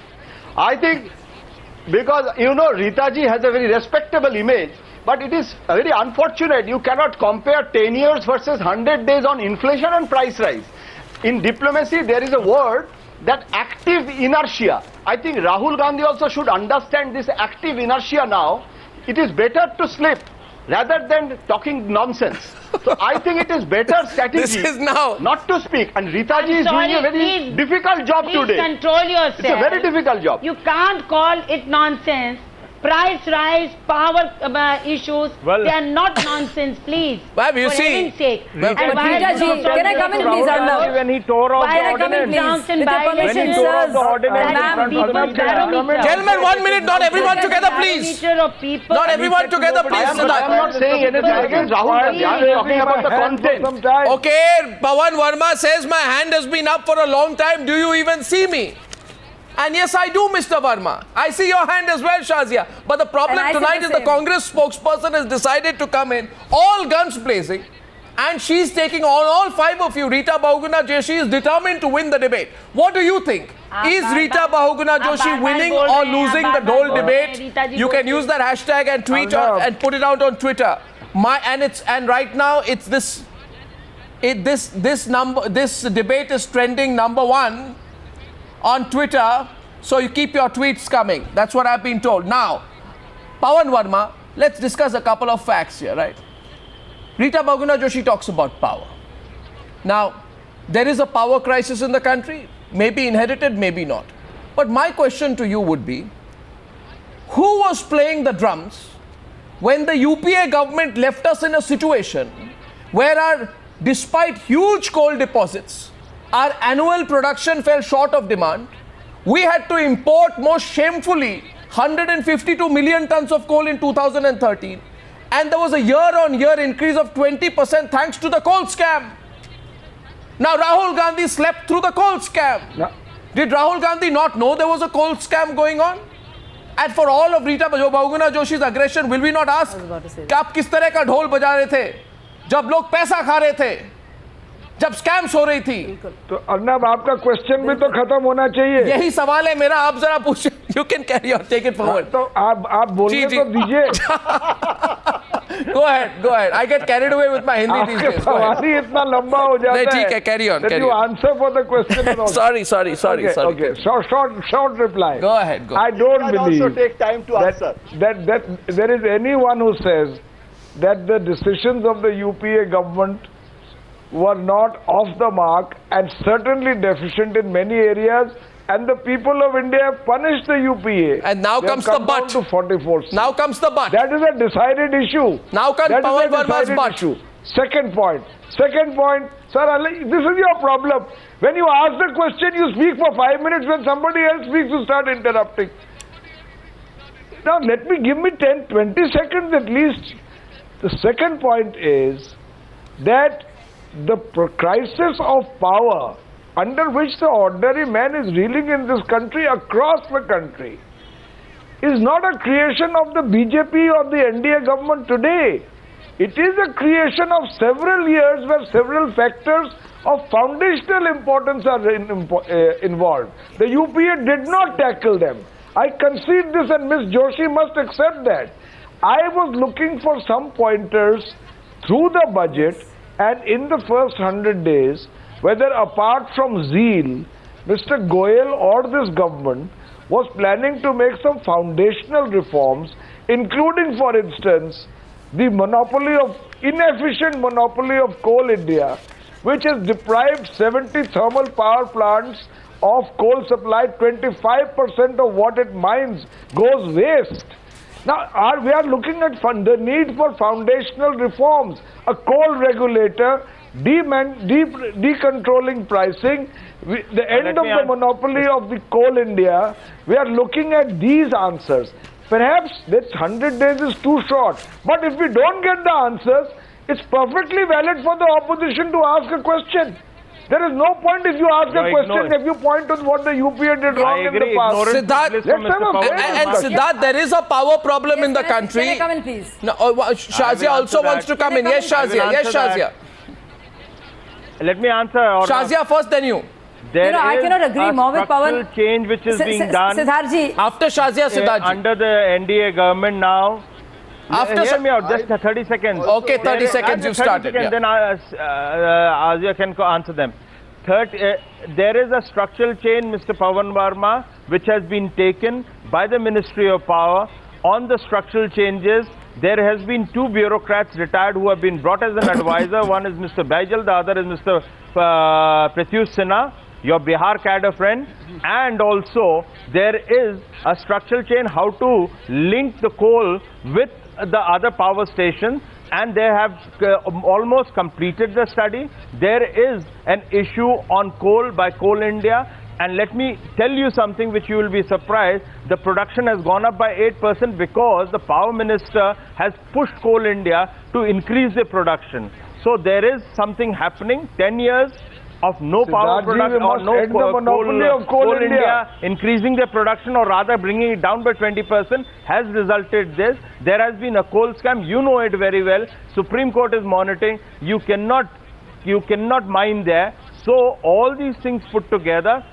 I think because you know Rita ji has a very respectable image. But it is very unfortunate. You cannot compare 10 years versus 100 days on inflation and price rise. In diplomacy, there is a word that active inertia. I think Rahul Gandhi also should understand this active inertia now. It is better to slip rather than talking nonsense. So I think it is better strategy This is now. not to speak. And Rita ji is sorry, doing a very please- difficult job Please today. control yourself. It's a very difficult job. You can't call it nonsense. Price rise, power issues, Well- they are not nonsense, please. Ma'am, you For see- heaven's sake. Well- And why Rita are ji, you so can I come in, please, Rahul Arnab? Gandhi when he tore off Why the are coming ordinance. Johnson With your by permission, When he sir. tore off the ordinance in Ma'am, front of people the barometer. Gentlemen, 1 minute, not everyone together, please. Barometer of people. Not everyone together, please. I am not saying anything against Rahul Gandhi. I am talking about the content. Sometime. Okay, Pawan Verma says my hand has been up for a long time. Do you even see me? And yes, I do, Mr. Verma. I see your hand as well, Shazia. But the problem And I see tonight the is the same. Congress spokesperson has decided to come in, all guns blazing, and she's taking on all five of you. Rita Bahuguna Joshi is determined to win the debate. What do you think? Is Rita Bahuguna Joshi winning or losing the whole debate? You can use that hashtag and tweet Arnab. and put it out on Twitter. And right now it's this debate is trending #1 on Twitter, so you keep your tweets coming. That's what I've been told. Now, Pawan Verma, let's discuss a couple of facts here, right? Rita Bahuguna Joshi talks about power. Now, there is a power crisis in the country, maybe inherited, maybe not. But my question to you would be, who was playing the drums when the UPA government left us in a situation where despite huge coal deposits, our annual production fell short of demand. We had to import most shamefully 152 million tons of coal in 2013. And there was a year-on-year increase of 20% thanks to the coal scam. Now Rahul Gandhi slept through the coal scam. No. Did Rahul Gandhi not know there was a coal scam going on? And for all of Rita Bahuguna Joshi's aggression, will we not ask कि आप किस तरह का ढोल बजा रहे थे जब लोग पैसा खा रहे थे, जब स्कैम्स हो रही थी? तो अर्नब आपका क्वेश्चन भी तो खत्म होना चाहिए. यही सवाल है मेरा, आप जरा पूछे. You can carry on, take it forward. तो आप बोलने जी, तो जी. दीजिए. Go ahead. I get carried away with my Hindi these आपके days. Go सवाल ahead. ही इतना लंबा हो नहीं, जाता ठीक है. है, carry on, That carry you on. answer for the question. and all. Sorry. Okay. Short reply. Go ahead. I don't I also believe take time to answer. that there is anyone who says that the decisions of the UPA government were not off the mark and certainly deficient in many areas, and the people of India have punished the UPA. And now They have comes the come down but. to 44 seats. Now comes the but. That is a decided issue. Now comes That is Pawan a Verma's decided but. issue. Second point, sir, this is your problem. When you ask the question, you speak for 5 minutes. When somebody else speaks, you start interrupting. Now, give me 10, 20 seconds at least. The second point is that the crisis of power under which the ordinary man is reeling in this country, across the country, is not a creation of the BJP or the NDA government today. It is a creation of several years where several factors of foundational importance are involved. The UPA did not tackle them. I concede this, and Ms. Joshi must accept that. I was looking for some pointers through the budget, and in the first 100 days, whether apart from zeal, Mr. Goyal or this government was planning to make some foundational reforms, including, for instance, the inefficient monopoly of Coal India, which has deprived 70 thermal power plants of coal supply. 25% of what it mines goes waste. Now, we are looking at the need for foundational reforms, a coal regulator, decontrolling pricing, the end of the monopoly of the Coal India. We are looking at these answers. Perhaps that 100 days is too short, but if we don't get the answers, it's perfectly valid for the opposition to ask a question. There is no point if you ask a question, if you point to what the UPA did wrong in the past. Siddharth, Siddharth, there is a power problem in the country. Can I come in, please? No, Shazia also wants to come in. Yes, Shazia. Yes, Shazia. Let me answer. Shazia first, then you. I cannot agree more with Pawan. Change which is being done. Siddharji. After Shazia, Siddharji. Under the NDA government now. After hear me out, just 30 seconds. Okay, 30 seconds, you started. Seconds, then Azia can answer them. There is a structural change, Mr. Pawan Verma, which has been taken by the Ministry of Power on the structural changes. There has been 2 bureaucrats retired who have been brought as an advisor. One is Mr. Baijal, the other is Mr. Pratyush Sinha, your Bihar cadre friend. And also, there is a structural change how to link the coal with the other power stations, and they have almost completed the study. There is an issue on coal by Coal India, and let me tell you something which you will be surprised. The production has gone up by 8% because the power minister has pushed Coal India to increase the production. So there is something happening. 10 years of no power production or no coal India increasing their production, or rather bringing it down by 20%, has resulted this. There has been a coal scam. You know it very well. Supreme Court is monitoring. You cannot mine there. So all these things put together,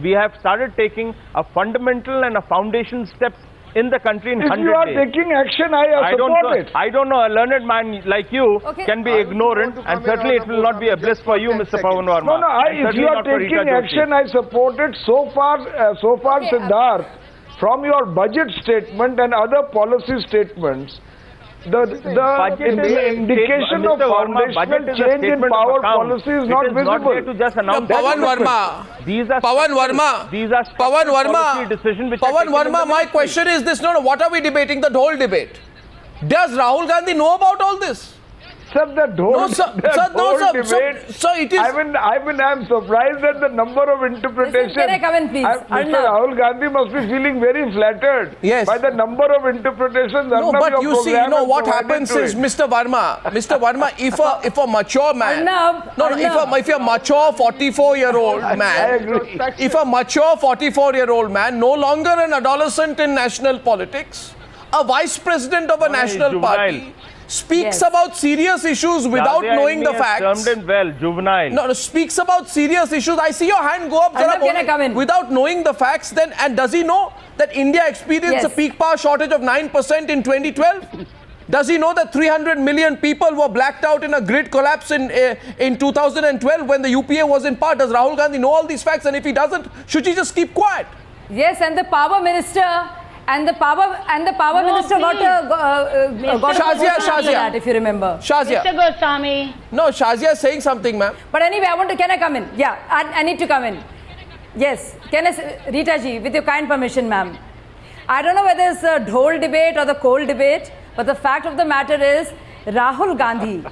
we have started taking a fundamental and a foundation step in the country in 100 days. If you are taking action, I support it. I don't know, a learned man like you can be ignorant, and certainly it will not be a bliss for you, Mr. Pawan Verma. No, if you are taking action, I support it. So far, Siddharth, from your budget statement and other policy statements, the indication of foundational change in power policy is not visible. Pawan Verma, my question is this. No, what are we debating? The Dhol debate. Does Rahul Gandhi know about all this? Sir, the Dhol debate. So it is. I am surprised at the number of interpretations. Can I come in, please? Mr. Rahul Gandhi must be feeling very flattered by the number of interpretations. No, but you see, what happens is, Mr. Verma, if a mature man, if a mature 44-year-old man, if a mature 44-year-old man, no longer an adolescent in national politics, a vice president of a national party, speaks about serious issues without knowing the facts. Juvenile. Speaks about serious issues. I see your hand go up. Without knowing the facts, then, and does he know that India experienced a peak power shortage of 9% in 2012? Does he know that 300 million people were blacked out in a grid collapse in 2012 when the UPA was in power? Does Rahul Gandhi know all these facts? And if he doesn't, should he just keep quiet? Yes, and the power minister. And the power minister got Shazia, if you remember. Shazia. Mr. Goswami. No, Shazia is saying something, ma'am. But anyway, can I come in? Yeah, I need to come in. Yes, Rita ji, with your kind permission, ma'am. I don't know whether it's the Dhol debate or the coal debate, but the fact of the matter is, Rahul Gandhi,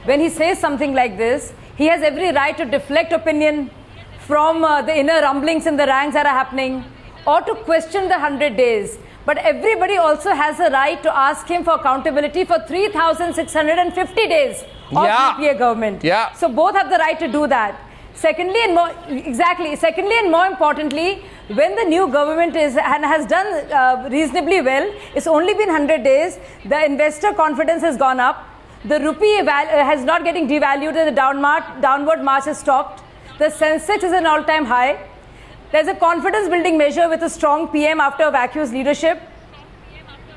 when he says something like this, he has every right to deflect opinion from the inner rumblings in the ranks that are happening, or to question the 100 days. But everybody also has a right to ask him for accountability for 3,650 days of UPA government. Yeah. So both have the right to do that. Secondly, and more importantly, when the new government has done reasonably well, it's only been 100 days, the investor confidence has gone up, the rupee has not getting devalued, and the downward march has stopped, the Sensex is an all-time high. There's a confidence building measure with a strong PM after vacuous leadership.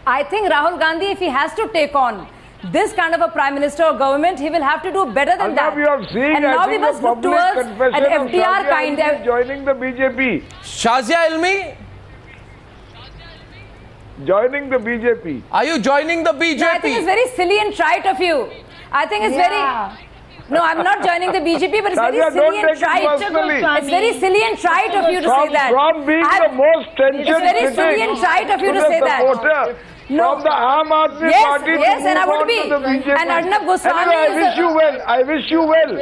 I think Rahul Gandhi, if he has to take on this kind of a prime minister or government, he will have to do better than that. Arnab, you have seen, And I now we think, must a look public towards confession an of FDR Shazia kind Ilmi of. joining the BJP. Shazia Ilmi, Joining the BJP. are you joining the BJP? No, I think it's very silly and trite of you. I think it's very. No, I'm not joining the BJP, but it's very Shazia, silly don't and take it trite. personally. It's very silly and trite of you to say that. From being I'm- the most tension It's very silly and trite of you to say that. supporter, No. from the Aam Aadmi Yes, Party yes, to and I move would on be. to the BJP. And Arnab Goswami anyway, I is wish a- you well. I wish you well.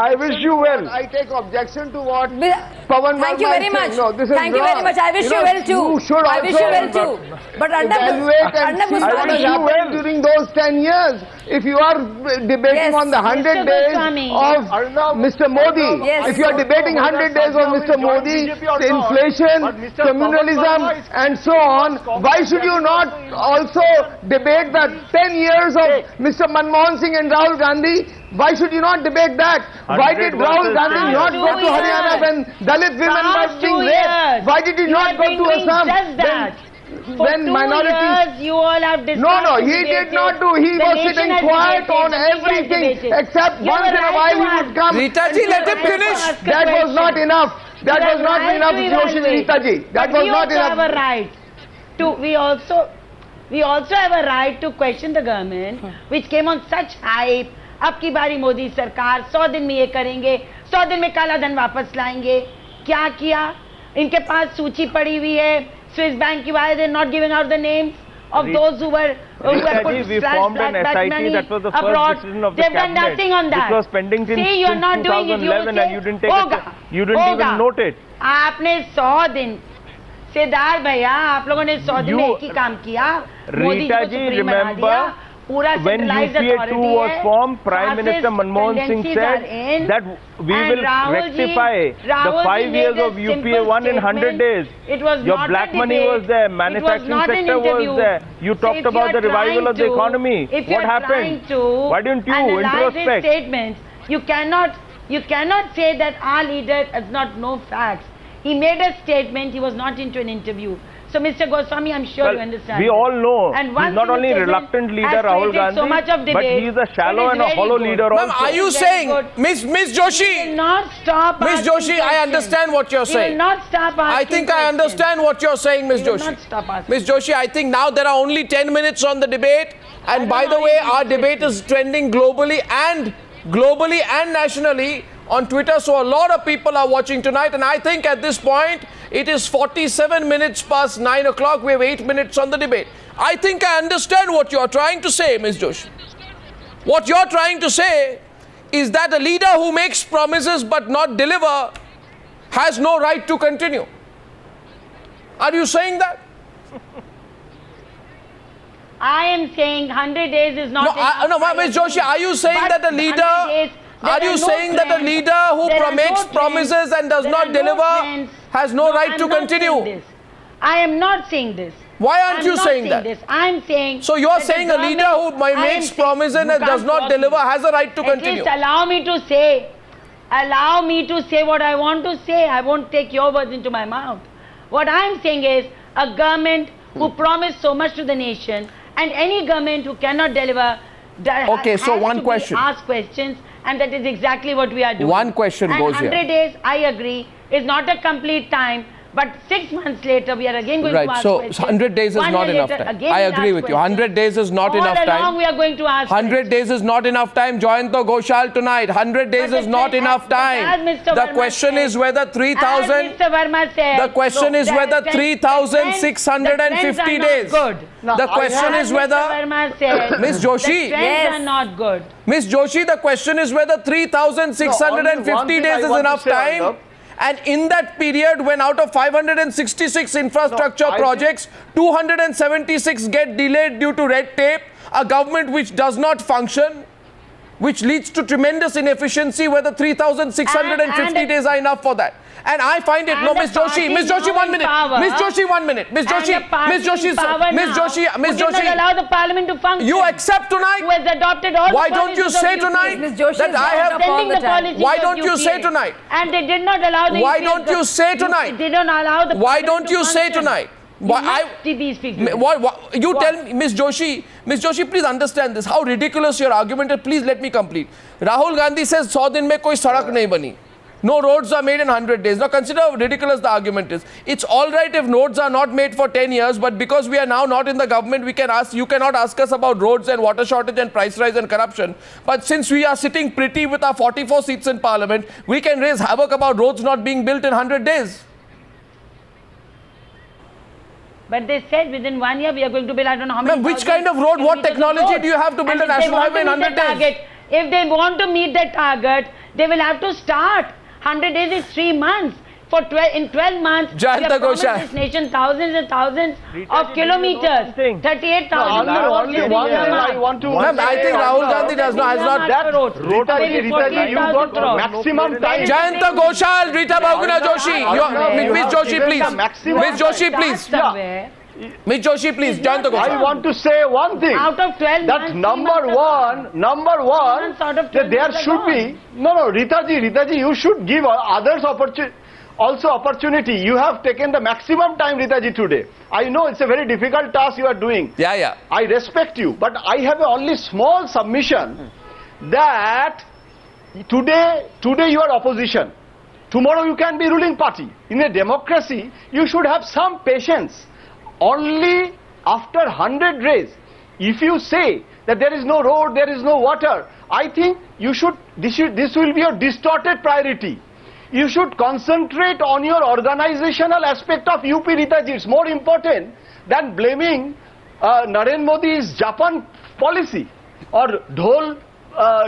I wish you well. I take objection to what Bi- Pawan Thank you Verma very is much. saying. No, this is Thank you very wrong. much. I wish you know, well too. You should I wish you well also too. But Arnab evaluate and Arnab see what Goswami. has you happened well. during those 10 years. If you are debating Yes, on the 100 Mr. days Goswami. of Mr. Modi, Yes. if you are debating 100 days of Mr. Modi, the inflation, communalism and so on, why should you not also debate the 10 years of Mr. Manmohan Singh and Rahul Gandhi? Why should you not debate that? Why did 100 Rahul versus Gandhi 10 not years. go to Haryana when Dalit women were Past being 2 raped? years. Why did he You not have go been to doing Assam just that. For when 2 minorities? years, you all have discussed. No, and he did debated. not do. He The was nation sitting has quiet debated, on the media has everything debated. except You have once a in a right while to he would ask. come. Rita and ji, say, let him "Okay, finish." Ask a That was not question. enough. That You was have not right enough, to Joshi evaluate. Rita ji. That But was we not also have a enough. right to. We also have a right to question the government, which came on such hype. अब की बारी मोदी सरकार 100 दिन में ये करेंगे, 100 दिन में काला धन वापस लाएंगे. क्या किया? इनके पास सूची पड़ी हुई है. Swiss Bank की why they not giving out the names of those who were Rita put ji, we slash formed an black SIT. money That was the first abroad. decision of the They've done cabinet, nothing on that. which was pending since, See, you are not doing it. You 2011, say, and you didn't take होगा, it. You didn't होगा. even note it. आपने 100 दिन सेदार भैया आप लोगों ने 100 दिन में एक ही काम किया. मोदी जी Rita को ji, सुप्रीम बना remember दिया. पूरा when centralized UPA 2 authority was है. formed, Prime Fascist Minister Manmohan Singh tendencies said are in. that we And will Rahul ji- rectify the Rahul ji 5 years made a of UPA simple 1 in 100 statement. days. It was Your not black a money debate. was there, It was manufacturing not an sector was interview. there. You So talked if about you the are revival trying of the to- economy. if you What are trying happened? to Why didn't you analyze his introspect? statements, you cannot say that our leader does not know facts. He made a statement. He was not into an interview. So, Mr. Goswami, I'm sure you Well, understand. we this. all know And he's once not in a only statement reluctant leader has Rahul created Gandhi, so much of but debate, he is a shallow but and it's a very hollow good. leader Ma'am, also. are you Very saying, good. Miss He will Joshi, not stop Miss asking Joshi, I questions. understand what you're He will saying. not stop asking I think I questions. understand what you're saying, Miss He will Joshi. not stop asking. Miss Joshi, I think now there are only 10 minutes on the debate. And by the way, our debate is trending globally and nationally on Twitter. So a lot of people are watching tonight. And I think at this point, it is 47 minutes past 9 o'clock. We have 8 minutes on the debate. I think I understand what you're trying to say, Miss Joshi. What you're trying to say is that a leader who makes promises but not deliver has no right to continue. Are you saying that? I am saying 100 days is not enough. No, Ms. Joshi, are you saying But that a leader, 100 days, there are you no saying that a trends. leader who There are no makes trends. promises and does There not are no deliver trends. has no right I'm to not continue? saying this. I am not saying this. Why aren't I'm you not saying that? This. I'm saying. So you're that the saying a leader who government- I am makes saying- promises and you does can't not stop deliver me. has a right to At continue. least allow me to say. Allow me to say what I want to say. I won't take your words into my mouth. What I'm saying is a government who promised so much to the nation, and any government who cannot deliver Okay, so has one to be question. asked questions, and that is exactly what we are doing. One question and goes here. 100 days, I agree, is not a complete time. But 6 months later, we are again going to Right, ask so questions. 100 days is 1 not year enough later, time. again I we'll agree ask with you. questions. 100 days is not enough All time. along we are going to ask 100 days is not enough time. Joyanto Ghoshal tonight. 100 days But is not as enough time. Mr. The Verma question said- is whether As 3,000. Mr. Verma said, The question is the whether trends- 3,650 the trends are days. not good. The question As is whether. Mr. Verma said, Ms. Joshi. the trends Yes. are not good. Ms. Joshi, the question is whether 3,650 No, only one days thing is I want to enough say, time. Arnab. And in that period, when out of 566 infrastructure No, I projects, 276 get delayed due to red tape, a government which does not function, which leads to tremendous inefficiency, whether 3,650 And- days are enough for that. And I find it, And no, the Ms. Joshi, party Ms. Joshi, now 1 in minute. power. Ms. Joshi, 1 minute. Ms. Joshi, And the party Ms. Joshi, in power Ms. now Joshi, who Ms. did not Joshi, allow the parliament to function. you accept tonight? Who has adopted all Why the don't you policies of say UPA. tonight Ms. Joshi that is I wound have up all Sending the the time. policies Why of don't you UPA. say tonight? And they did not allow the Why UPA don't you say tonight? They don't allow the Why parliament don't to you say function. tonight? You tell me, Ms. Joshi, please understand this. How ridiculous your argument is. Please let me complete. Rahul Gandhi says 100 din mein koi sadak nahi bani. No roads are made in 100 days. Now consider how ridiculous the argument is. It's all right if roads are not made for 10 years, but because we are now not in the government, you cannot ask us about roads and water shortage and price rise and corruption. But since we are sitting pretty with our 44 seats in parliament, we can raise havoc about roads not being built in 100 days. But they said within 1 year we are going to build, I don't know how many. Which kind of road, what technology do you have to build a national highway in 100 days? If they want to meet the target, they will have to start. 100 days is 3 months. In 12 months, we have promised this nation thousands and thousands of kilometers. 38,000 only one thing I want to Ma'am, I think Rahul Gandhi has not. Rita, you got maximum time. Jayanta Ghoshal, Rita Bahuguna Joshi. Ms. Joshi, please. Ms. Joshi, please. Ms. Joshi, please. Jayanta Ghoshal. I want to say one thing. Out of 12 that months, number one, that there should be. No, Ritaji, you should give others opportunity. You have taken the maximum time, Ritaji, today. I know it's a very difficult task you are doing. Yeah. I respect you, but I have only small submission that today you are opposition. Tomorrow you can be ruling party. In a democracy, you should have some patience. Only after 100 days, if you say that there is no road, there is no water, I think this will be a distorted priority. You should concentrate on your organizational aspect of UP, Ritaji. It's more important than blaming Narendra Modi's Japan policy or Dhol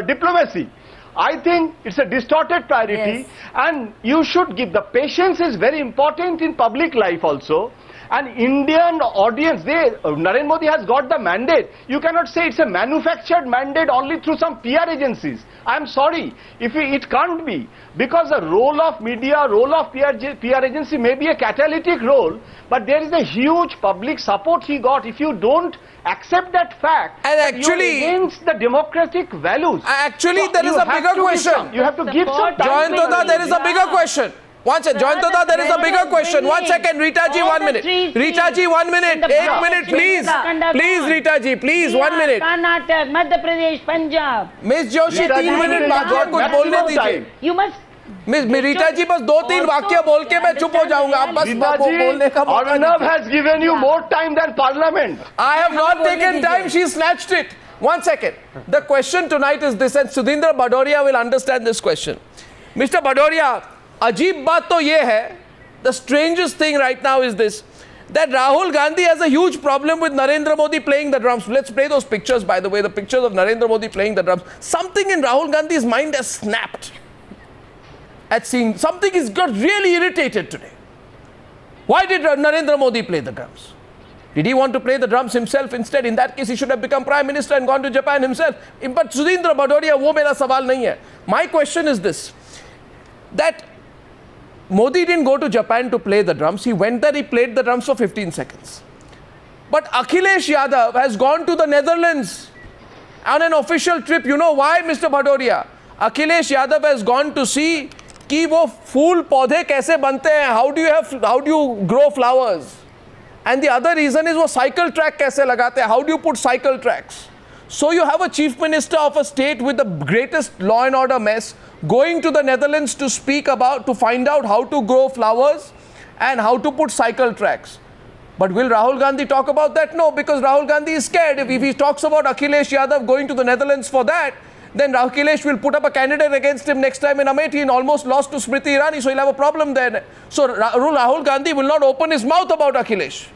diplomacy. I think it's a distorted priority, and you should give. The patience is very important in public life also. And Indian audience, Narendra Modi has got the mandate. You cannot say it's a manufactured mandate only through some PR agencies. I'm sorry, it can't be, because the role of media, role of PR agency may be a catalytic role, but there is a huge public support he got. If you don't accept that fact, and actually you're against the democratic values. Actually, so there is a bigger question. You have to give some time. Joyantada, there is a bigger question. One second, Joyantada, there is a bigger question. 1 second, Ritaji, 1 minute. Ritaji, 1 minute. 1 minute, please. Please, Ritaji, please, 1 minute. Karnataka, Madhya Pradesh, Punjab. Miss Joshi, 3 minute बाद और कुछ बोलने दीजिए. You must. Miss Ritaji, बस 2-3 वाक्य बोल के मैं चुप हो जाऊंगा. आप बस बोलने का मौका दीजिए. Arnav has given you more time than Parliament. I have not taken time. She snatched it. 1 second. The question tonight is this, and Sudhindra Badoria will understand this question. Mr. Badoria, अजीब बात तो ये है, the strangest thing right now is this, that Rahul Gandhi has a huge problem with Narendra Modi playing the drums. Let's play those pictures, by the way, the pictures of Narendra Modi playing the drums. Something in Rahul Gandhi's mind has snapped at seeing, something he's got really irritated today. Why did Narendra Modi play the drums? Did he want to play the drums himself instead? In that case, he should have become Prime Minister and gone to Japan himself. But Sudhindra Badoria, wo mera sawal nahi hai. My question is this, that Modi didn't go to Japan to play the drums. He went there, he played the drums for 15 seconds. But Akhilesh Yadav has gone to the Netherlands on an official trip. You know why, Mr. Badoria? Akhilesh Yadav has gone to see कि वो फूल पौधे कैसे बनते हैं. How do you grow flowers? And the other reason is वो cycle track कैसे लगाते हैं. How do you put cycle tracks? So you have a chief minister of a state with the greatest law and order mess going to the Netherlands to find out how to grow flowers and how to put cycle tracks. But will Rahul Gandhi talk about that? No, because Rahul Gandhi is scared. If he talks about Akhilesh Yadav going to the Netherlands for that, then Akhilesh will put up a candidate against him next time in Amethi, and almost lost to Smriti Irani, so he'll have a problem then. So Rahul Gandhi will not open his mouth about Akhilesh.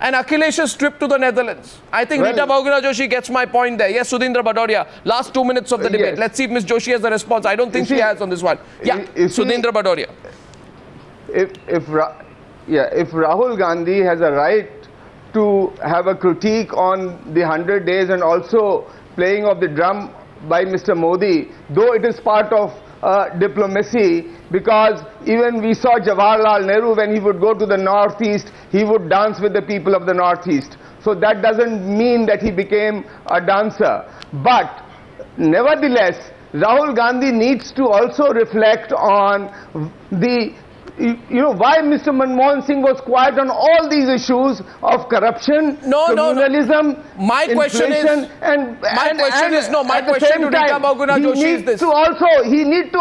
And Akhilesh's trip to the Netherlands. I think Rita Bahuguna Joshi gets my point there. Yes, Sudhindra Badoria. Last 2 minutes of the debate. Let's see if Ms. Joshi has a response. I don't think she has on this one. Yeah, Sudhindra Badoria. If Rahul Gandhi has a right to have a critique on the 100 days and also playing of the drum by Mr. Modi, though it is part of diplomacy, because even we saw Jawaharlal Nehru, when he would go to the northeast, he would dance with the people of the northeast. So that doesn't mean that he became a dancer. But nevertheless, Rahul Gandhi needs to also reflect on the why Mr. Manmohan Singh was quiet on all these issues of corruption, communalism, My question is, inflation, and my question is no. My at the question same to Rita time, Bahuguna Joshi is this. He need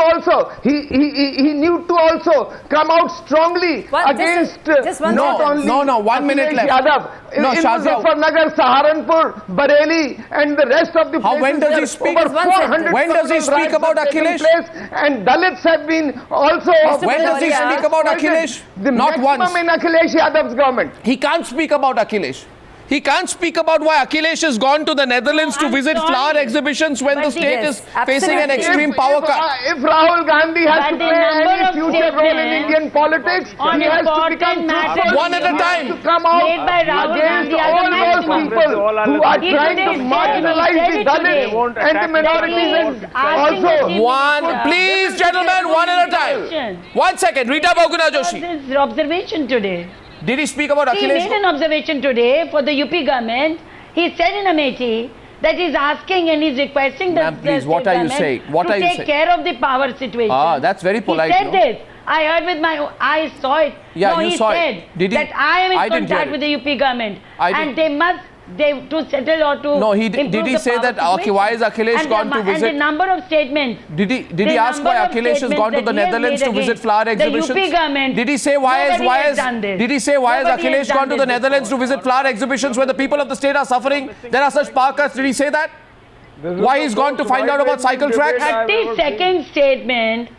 to also come out strongly against just one not second. only 1 minute Akhilesh left. Yadav, No, in Shazia. Muzaffarnagar, Saharanpur, Bareilly, and the rest of the places. When does he where speak? over Just one second. 400 When does he criminal speak riots about have taken Akhilesh? place, and Dalits have been also. When does he Bhadoria. speak about Akhilesh? The Not maximum once. in Akhilesh Yadav's government. He can't speak about Akhilesh. He can't speak about why Akhilesh has gone to the Netherlands to I'm visit sorry. flower exhibitions when But the state yes, is facing an absolutely. extreme power cut. If Rahul Gandhi has But to the play number any of future role in statements Indian politics, on he has to important become matters truthful. One at a time. To come out made by Rahul against Gandhi as a all those maximum. people who are He trying to today said- marginalize he the said it Dalits today. and the minorities, and He's asking the also chief One, minister- please, gentlemen, one at a time. 1 second. Rita Bahuguna What's Joshi. his observation today? Did he speak about He made Akhilesh? an observation today for the UP government. He said in Amethi that he's asking and he's requesting the, Ma'am, please, the what state are you government saying? What to are you take saying? care of the power situation. Ah, that's very polite, He said no? this. I heard with my I saw it. Yeah, no, you he saw it. said Did he- that I am in I didn't hear contact it. with the UP government I and didn't- they to settle or to No, he did improve he the say power that, okay, situation. why is Akhilesh And gone the, to And the visit? number of statements. Did he The ask why number of Akhilesh has gone to statements the that he has Netherlands made to visit against flower the exhibitions? UP government, Did he say nobody has done this. Did he say why has Nobody has Akhilesh done gone to the this Netherlands to visit flower exhibitions when the people of the state are suffering? There are such power cuts. Did he say that? This is Why the he's gone to most find out about cycle wide-ranging tracks? debate I've 30 ever second statement,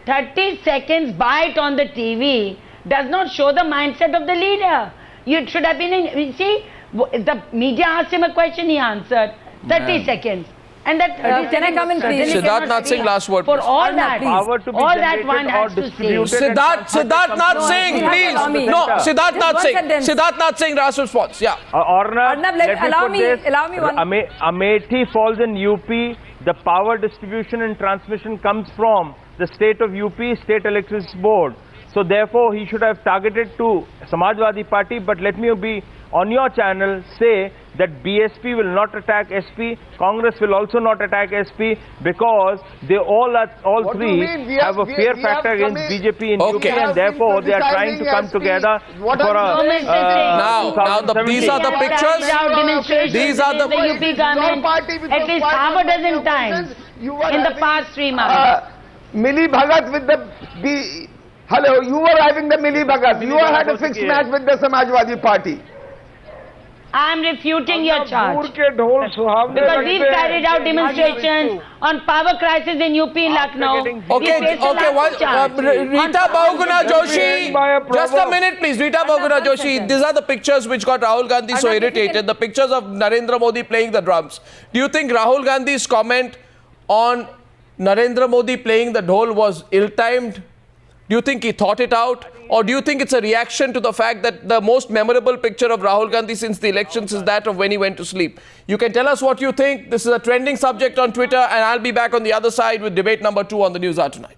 30 seconds bite on the TV does not show the mindset of the leader. You should have been in, you see, the media asked him a question, he answered. 30 seconds. And that 30 can I come in, seconds please? certainly Siddharth cannot Nath Singh, speak last word, For please. all Arnab, that, please. Power to be all that generated one or has to say. distributed. Siddharth Nath No, Singh, we have please. allow me. No, Just Siddharth Nath one Singh. sentence. Siddharth Nath Singh, last response. Yeah. Arnab, Arnab, let me allow put me- this. allow me one- Amethi falls in UP. The power distribution and transmission comes from the state of UP, State Electricity Board. So therefore, he should have targeted to Samajwadi Party. But let me be on your channel say that BSP will not attack SP. Congress will also not attack SP because they all What do you three mean? We have a have- fear we factor have against come in- BJP in Okay. UP, and therefore they are trying to come criticizing together SP. What for are a you saying? These are the He has pictures. carried out demonstrations These are the- within the UP government Your party with at those least five half a hundred dozen oppositions, times you were in the having, past 3 months. Milli Bhagat with the hello, you were having the Milli Bhagat. You had a fixed match with the Samajwadi Party. I am refuting your charge. दूर के ढोल सुहावने Because we've लगते हैं। carried out demonstrations on power crisis in UP, Lucknow. Okay, We faced a okay. lack of charge. Rita Bahuguna Joshi, by a just a proverb. minute, please. Rita Bahuguna one Joshi, second. these are the pictures which got Rahul Gandhi so Arnab, if you irritated. can- The pictures of Narendra Modi playing the drums. Do you think Rahul Gandhi's comment on Narendra Modi playing the dhol was ill-timed? Do you think he thought it out? Or do you think it's a reaction to the fact that the most memorable picture of Rahul Gandhi since the elections is that of when he went to sleep? You can tell us what you think. This is a trending subject on Twitter, and I'll be back on the other side with debate number 2 on the News Hour tonight.